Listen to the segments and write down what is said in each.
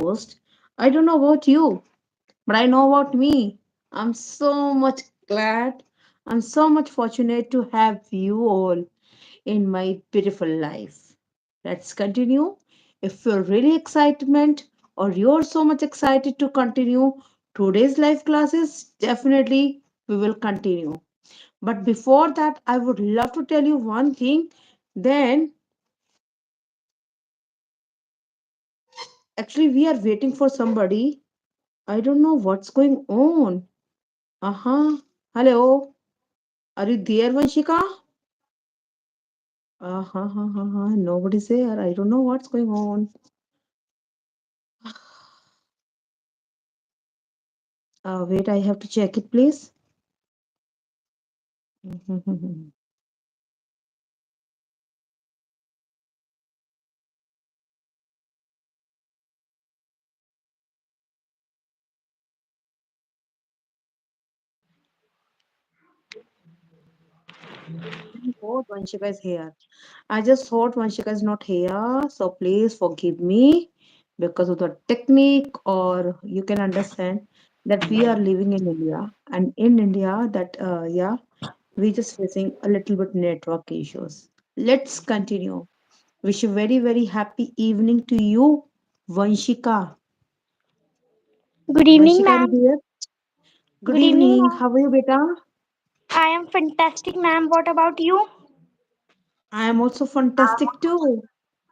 host. I don't know about you, but I know about me. I'm so much glad. I'm so much fortunate to have you all in my beautiful life. Let's continue. If you're really excitement or you're so much excited to continue today's live classes, definitely we will continue. But before that, I would love to tell you one thing. Then, actually, we are waiting for somebody. I don't know what's going on. Uh-huh. Hello. Are you there, Vanshika? Uh-huh. Nobody's there. I don't know what's going on. Wait, I have to check it, please. I thought Vanshika is here. I just thought Vanshika is not here, so please forgive me because of the technique, or you can understand that we are living in India, and in India, that yeah, we just facing a little bit network issues. Let's continue. Wish you very happy evening to you, Vanshika. Good evening, Vanshika, are you ma'am. there? Good Good evening, evening. ma'am. How are you, beta? I am fantastic, ma'am. What about you? I am also fantastic too.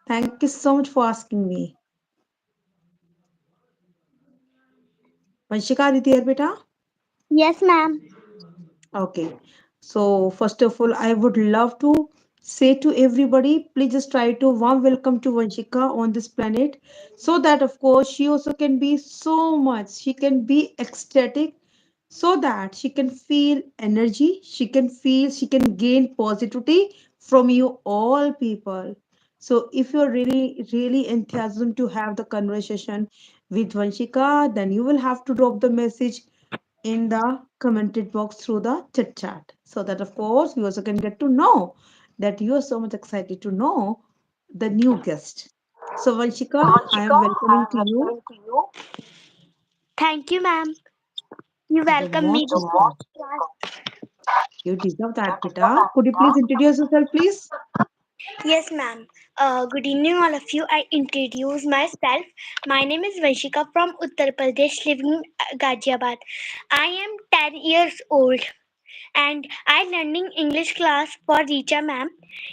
Thank you so much for asking me. Vanshika, are you there, beta? Yes, ma'am. Okay. So, first of all, I would love to say to everybody, please just try to warm welcome to Vanshika on this planet so that, of course, she also can be so much, she can be ecstatic so that she can feel energy, she can feel, she can gain positivity from you all people. So, if you're really enthusiasm to have the conversation with Vanshika, then you will have to drop the message in the commented box through the chit chat so that of course we also can get to know that you are so much excited to know the new guest. So Vanshika, I am welcoming to you Thank you, ma'am. You the welcome me most this welcome. class. You deserve that, Pita. Could you please introduce yourself, please? Yes, ma'am. Good evening, all of you. I introduce myself. My name is Vanshika from Uttar Pradesh, living in Ghaziabad. I am 10 years old and I learning English class for Richa ma'am.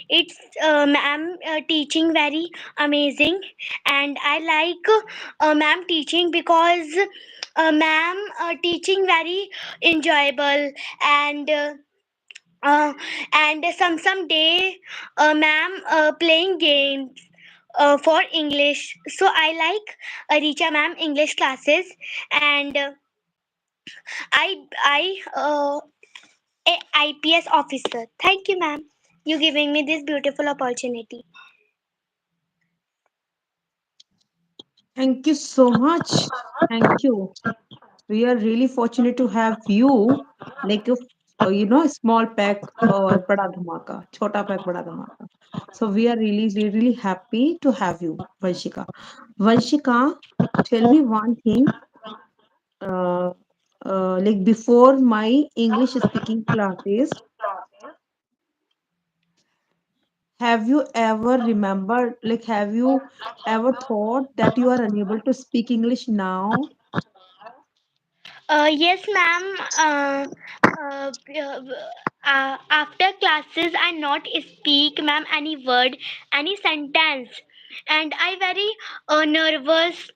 It's ma'am teaching very amazing, and I like ma'am teaching because ma'am teaching very enjoyable, and uh, and some day ma'am playing games for English. So I like Richa ma'am English classes, and I a IPS officer. Thank you, ma'am. You giving me this beautiful opportunity. Thank you so much. Thank you. We are really fortunate to have you, like a small pack or bada dhamaka, chota pack bada dhamaka. So we are really happy to have you, Vanshika. Vanshika, tell me one thing. uh, like before my English speaking classes, have you ever remembered, like have you ever thought that you are unable to speak English now? Yes, ma'am. After classes, I not speak, ma'am, any word, any sentence, and I very nervous.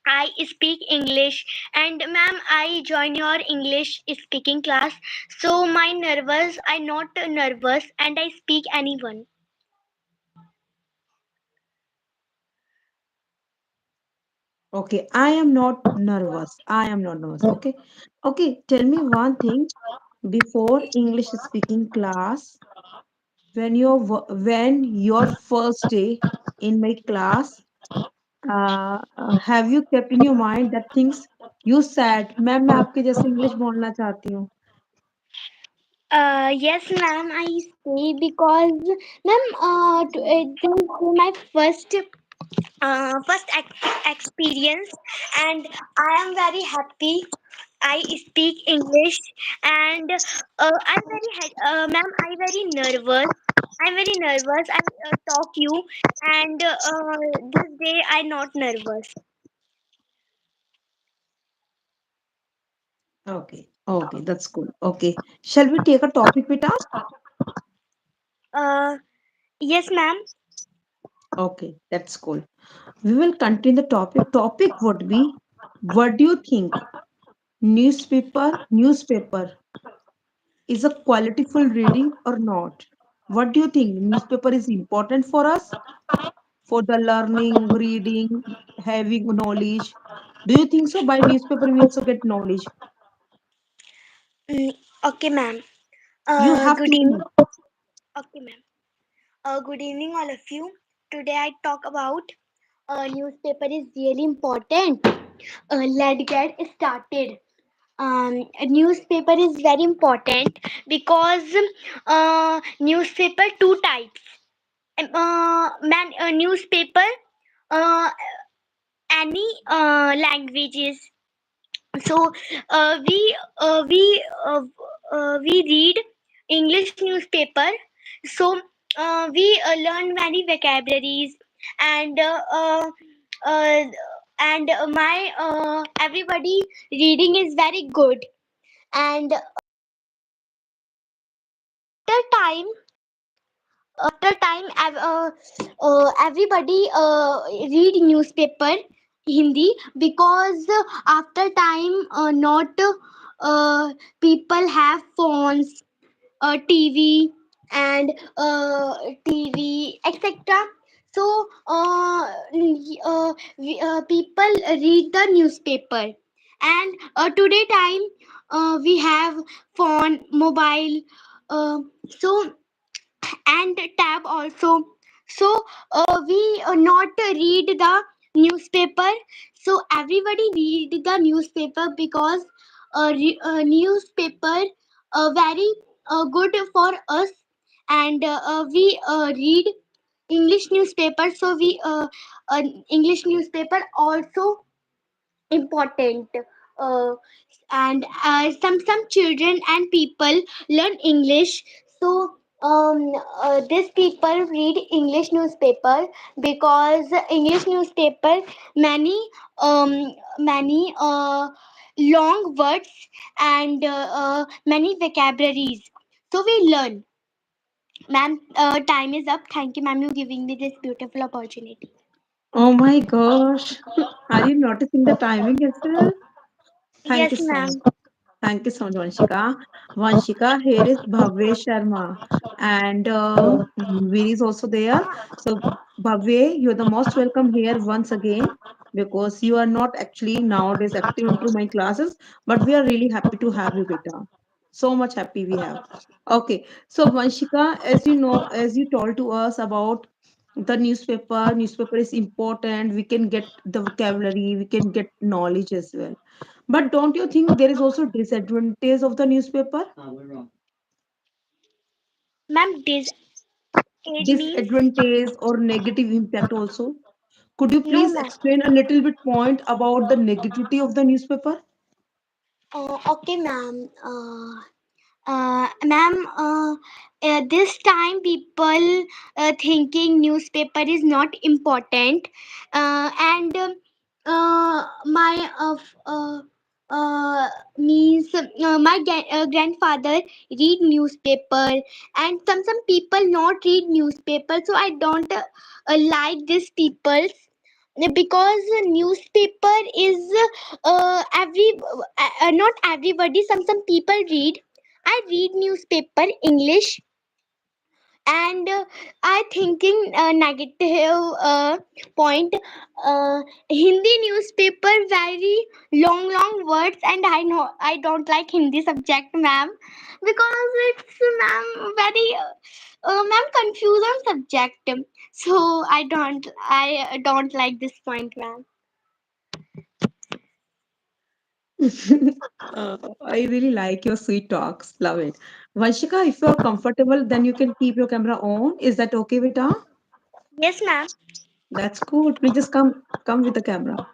I speak English, and ma'am, I join your English speaking class. So my nervous, I not nervous, and I speak anyone. Okay, I am not nervous. I am not nervous. Okay. Okay, tell me one thing. Before English speaking class, when your first day in my class, have you kept in your mind that things you said, ma'am मैं आपके जैसे English बोलना चाहती हूँ? Yes, ma'am, I say because, ma'am, this is my first. first experience, and I am very happy. I speak English, and ma'am, I very nervous. I'm very nervous. I talk you, and this day I not nervous. Okay. Okay, that's cool. Okay. Shall we take a topic with us? Uh, yes, ma'am. Okay, that's cool. We will continue the topic. Topic would be, what do you think? Newspaper is a qualityful reading or not? What do you think? Newspaper is important for us for the learning, reading, having knowledge. Do you think so? By newspaper we also get knowledge. Mm, okay, ma'am. You have Good to evening. think. Okay, ma'am. Good evening, all of you. Today I talk about newspaper is really important. Let's get started. A newspaper is very important because newspaper two types. Newspaper uh, any languages. So we read English newspaper. So we learn many vocabularies, and uh, my everybody reading is very good. And after time everybody read newspaper Hindi, because after time not people have phones, TV, and TV, etc. So people read the newspaper, and today time we have phone, mobile, uh, so and tab also. So we not read the newspaper. So everybody read the newspaper because newspaper very good for us. And we read English newspaper, so we English newspaper also important. uh, and some children and people learn English. So these people read English newspaper because English newspaper many um, many long words, and many vocabularies, so we learn. Ma'am, time is up. Thank you, ma'am, you giving me this beautiful opportunity. Oh my gosh. Are you noticing the timing as well? Thank you Yes, so ma'am. much. Thank you so much, Vanshika. Vanshika, here is Bhavya Sharma, and Veer is also there. So, Bhavya, you're the most welcome here once again, because you are not actually nowadays active into my classes, but we are really happy to have you, beta. So much happy we have. Okay, so Vanshika, as you know, as you told to us about the newspaper is important. We can get the vocabulary, we can get knowledge as well. But don't you think there is also disadvantage of the newspaper? Ma'am, this age means Disadvantage or negative impact also? Could you no, please ma'am. explain a little bit point about the negativity of the newspaper? Okay, ma'am. Ma'am, this time people thinking newspaper is not important, and my means my grandfather read newspaper, and some people not read newspaper. So I don't like these people, because newspaper is not everybody, some people read. I read newspaper English, and I thinking negative point. Hindi newspaper very long words, and I know I don't like Hindi subject, ma'am, because it's, ma'am, very ma'am, confused on subject. So I don't like this point, ma'am. I really like your sweet talks. Love it. Vanshika, if you are comfortable, then you can keep your camera on. Is that okay, beta? Yes, ma'am. That's cool. Please just come with the camera.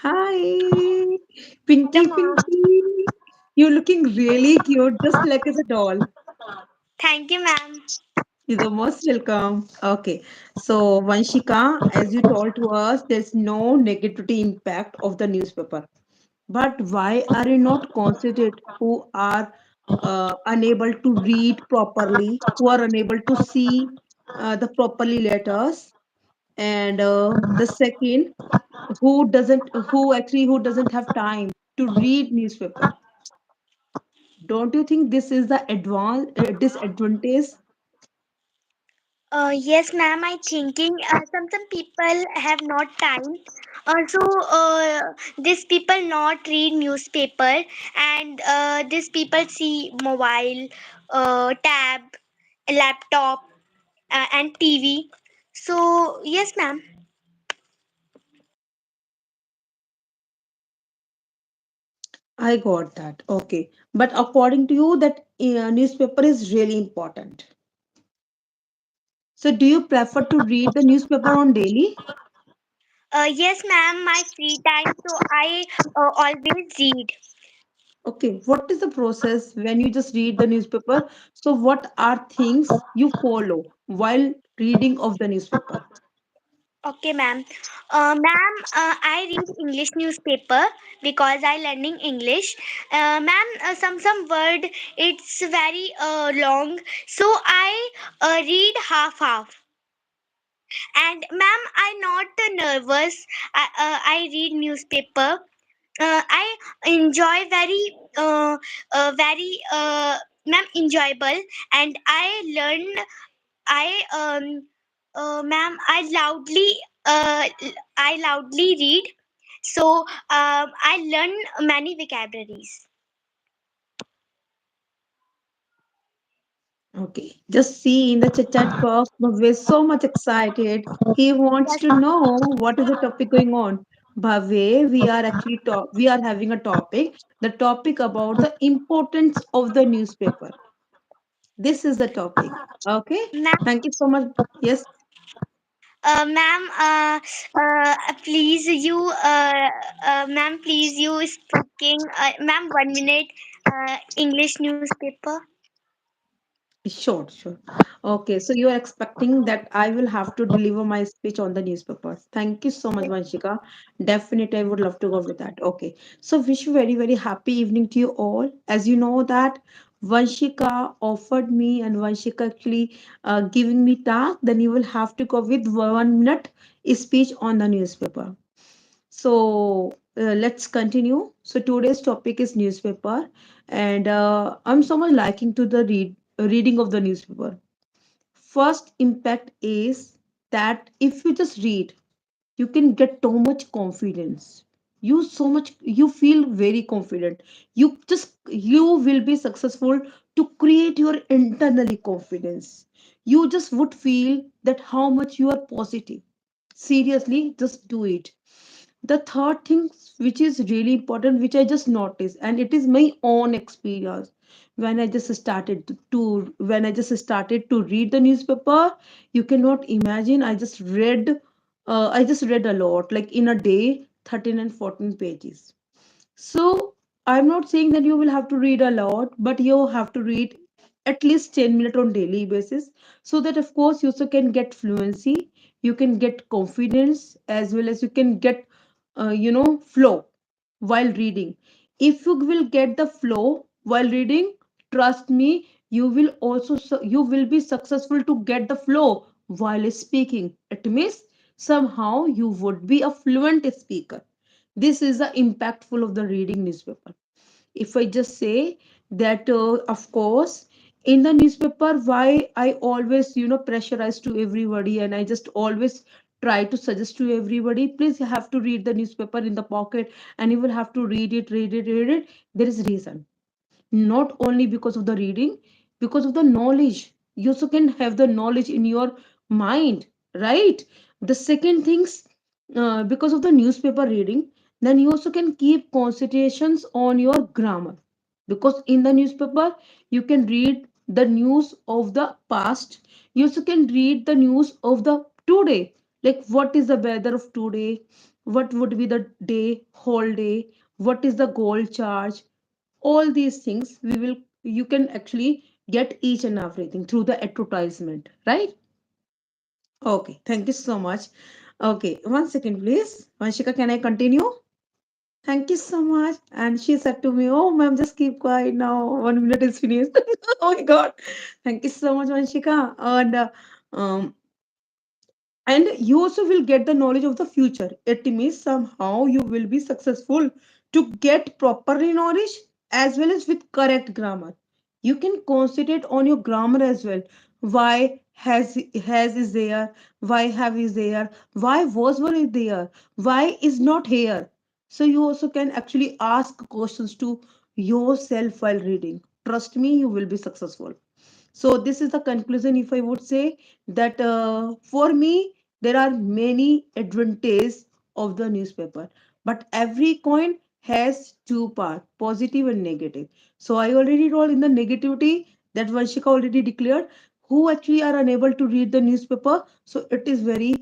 Hi, Hello, Pinky mom. Pinky. You're looking really cute, just like as a doll. Thank you, ma'am. You're the most welcome. Okay, so Vanshika, as you told to us, there's no negativity impact of the newspaper. But why are you not considered who are unable to read properly, who are unable to see the properly letters, and the second, who doesn't have time to read newspaper? Don't you think this is the disadvantage? Yes, ma'am. I thinking some people have not time. These people not read newspaper, and these people see mobile, tab, laptop, and TV. So yes, ma'am. I got that. Okay, but according to you, that newspaper is really important. So, do you prefer to read the newspaper on daily? Yes, ma'am. My free time, so I always read. Okay, what is the process when you just read the newspaper? So, what are things you follow while reading of the newspaper? Okay, ma'am. I read English newspaper because I learning English. Ma'am, some word it's very long, so I read half. And ma'am, I not nervous. I read newspaper. I enjoy very ma'am enjoyable, and I ma'am, I loudly read, so I learn many vocabularies. Okay, just see in the chat box, Bhavya is so much excited. He wants Yes, to know what is the topic going on. Bhavya, we are having a topic, the topic about the importance of the newspaper. This is the topic. Okay, ma'am, thank you so much. Yes, ma'am, please ma'am, please you speaking, ma'am, 1 minute, English newspaper. sure, sure. Okay, so you are expecting that I will have to deliver my speech on the newspaper. Thank you so much, Yes, Vanshika. Definitely, I would love to go with that. Okay, so wish you very, very happy evening to you all. As you know that Vanshika offered me and Vanshika actually giving me task, then you will have to go with 1 minute speech on the newspaper. So let's continue. So today's topic is newspaper, and I'm so much liking to the reading of the newspaper. First impact is that if you just read, you can get so much confidence. You feel very confident. You will be successful to create your internally confidence. You just would feel that how much you are positive. Seriously, just do it. The third thing which is really important, which I just noticed, and it is my own experience, when I just started to read the newspaper, you cannot imagine. I just read a lot, like in a day, 13 and 14 pages. So I'm not saying that you will have to read a lot, but you have to read at least 10 minutes on daily basis, so that of course you also can get fluency, you can get confidence, as well as you can get flow while reading. If you will get the flow while reading, trust me, you will be successful to get the flow while speaking. It means somehow you would be a fluent speaker. This is the impactful of the reading newspaper. If I just say that, of course, in the newspaper, why I always, pressurize to everybody, and I just always try to suggest to everybody, please you have to read the newspaper in the pocket, and you will have to read it. There is reason, not only because of the reading, because of the knowledge. You also can have the knowledge in your mind, right? The second things, because of the newspaper reading, then you also can keep concentrations on your grammar, because in the newspaper you can read the news of the past, you also can read the news of the today. Like what is the weather of today, what would be the day, whole day, what is the gold charge, all these things we will, you can actually get each and everything through the advertisement, right? Okay, thank you so much. Okay, one second please. Vanshika, can I continue? Thank you so much. And she said to me, oh, ma'am, just keep quiet now. 1 minute is finished. Oh my God. Thank you so much, Vanshika. Um, and you also will get the knowledge of the future. It means somehow you will be successful to get properly knowledge as well as with correct grammar. You can concentrate on your grammar as well. Why has is there, why have is there, why was is there, why is not here. So you also can actually ask questions to yourself while reading. Trust me, you will be successful. So this is the conclusion. If I would say that for me, there are many advantages of the newspaper, but every coin has two parts, positive and negative. So I already told in the negativity that Vanshika already declared who actually are unable to read the newspaper. So it is very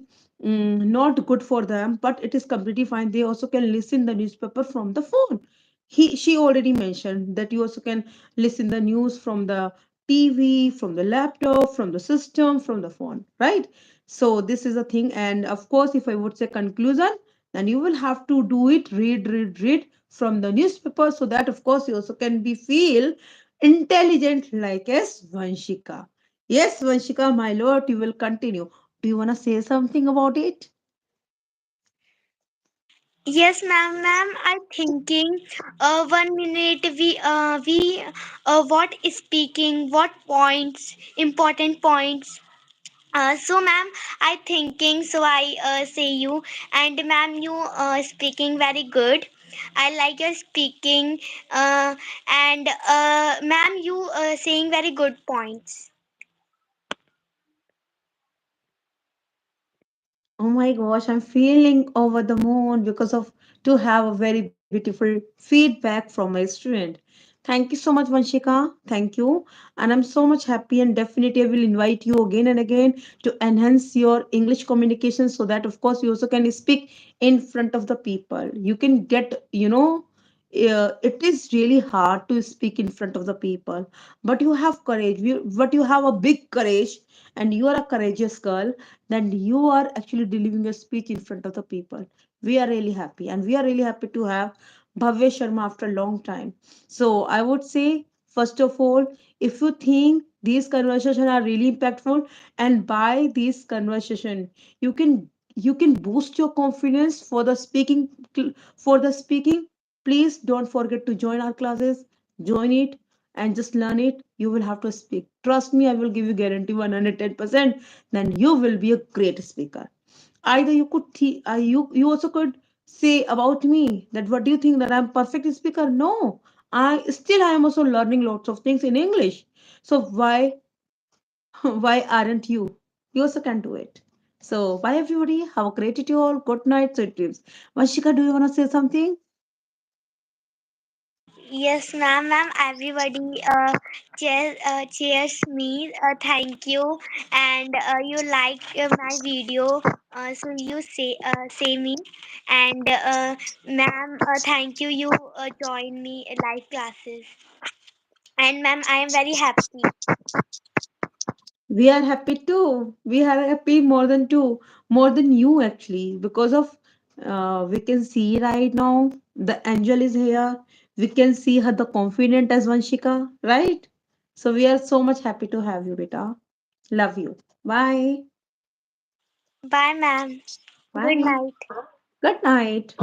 not good for them, but it is completely fine. They also can listen the newspaper from the phone. She already mentioned that you also can listen the news from the TV, from the laptop, from the system, from the phone, right? So this is a thing. And of course, if I would say conclusion, then you will have to do it, read from the newspaper so that of course you also can be feel intelligent like as Vanshika. Yes, Vanshika, my lord, you will continue. Do you want to say something about it? Yes, ma'am. I thinking. 1 minute. We what is speaking? What points? Important points. So, ma'am, I thinking. So I say you, and ma'am, you speaking very good. I like your speaking. And ma'am, you saying very good points. Oh my gosh, I'm feeling over the moon because of to have a very beautiful feedback from my student. Thank you so much, Vanshika. Thank you. And I'm so much happy and definitely I will invite you again and again to enhance your English communication so that of course you also can speak in front of the people. You can get, it is really hard to speak in front of the people, but you have courage. But you have a big courage and you are a courageous girl, then you are actually delivering a speech in front of the people. We are really happy, and we are really happy to have Bhavya Sharma after a long time. So I would say, first of all, if you think these conversations are really impactful, and by this conversation, you can you can boost your confidence for the speaking. Please don't forget to join our classes, join it, and just learn it. You will have to speak. Trust me, I will give you guarantee 110%. Then you will be a great speaker. Either you could you also could say about me that what do you think that I'm perfect speaker? No, I am also learning lots of things in English. So why why aren't you? You also can do it. So bye everybody. Have a great day to all. Good night, sweet dreams. Vanshika, do you want to say something? Yes, ma'am. Everybody, cheers me. Thank you, and you like my video. So you say me, and ma'am, thank you. You join me in live classes, and ma'am, I am very happy. We are happy too. We are happy more than two, more than you actually, because of we can see right now the angel is here. We can see her the confident as Vanshika, right? So we are so much happy to have you, beta. Love you. Bye. Bye, ma'am. Good Bye. night. Good night.